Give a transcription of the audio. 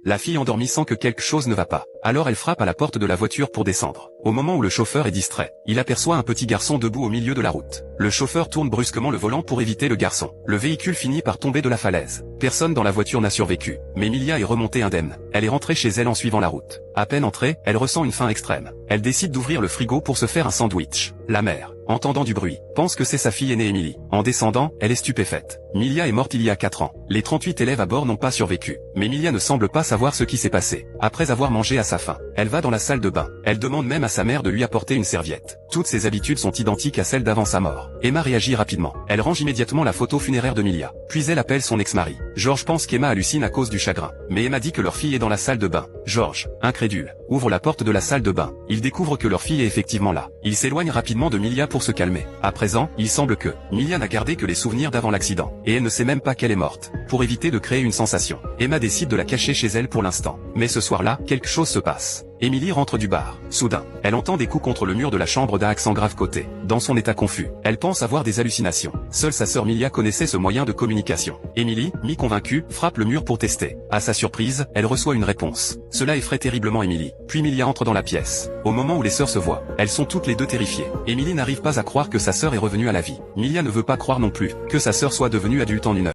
La fille endormie sent que quelque chose ne va pas. Alors elle frappe à la porte de la voiture pour descendre. Au moment où le chauffeur est distrait, il aperçoit un petit garçon debout au milieu de la route. Le chauffeur tourne brusquement le volant pour éviter le garçon. Le véhicule finit par tomber de la falaise. Personne dans la voiture n'a survécu, mais Emilia est remontée indemne. Elle est rentrée chez elle en suivant la route. À peine entrée, elle ressent une faim extrême. Elle décide d'ouvrir le frigo pour se faire un sandwich. La mère, entendant du bruit, pense que c'est sa fille aînée Emily. En descendant, elle est stupéfaite. Milia est morte il y a 4 ans. Les 38 élèves à bord n'ont pas survécu. Mais Milia ne semble pas savoir ce qui s'est passé. Après avoir mangé à sa faim, elle va dans la salle de bain. Elle demande même à sa mère de lui apporter une serviette. Toutes ses habitudes sont identiques à celles d'avant sa mort. Emma réagit rapidement. Elle range immédiatement la photo funéraire de Milia. Puis elle appelle son ex-mari. George pense qu'Emma hallucine à cause du chagrin. Mais Emma dit que leur fille est dans la salle de bain. George, incrédule, ouvre la porte de la salle de bain. Il découvre que leur fille est effectivement là. Il s'éloigne rapidement de Milia pour se calmer. À présent, il semble que Milia n'a gardé que les souvenirs d'avant l'accident. Et elle ne sait même pas qu'elle est morte. Pour éviter de créer une sensation, Emma décide de la cacher chez elle pour l'instant. Mais ce soir-là, quelque chose se passe. Emily rentre du bar. Soudain, elle entend des coups contre le mur de la chambre d'un accent grave côté. Dans son état confus, elle pense avoir des hallucinations. Seule sa sœur Milia connaissait ce moyen de communication. Emily, mi-convaincue, frappe le mur pour tester. À sa surprise, elle reçoit une réponse. Cela effraie terriblement Emily. Puis Milia entre dans la pièce. Au moment où les sœurs se voient, elles sont toutes les deux terrifiées. Emily n'arrive pas à croire que sa sœur est revenue à la vie. Milia ne veut pas croire non plus que sa sœur soit devenue adulte en une heure.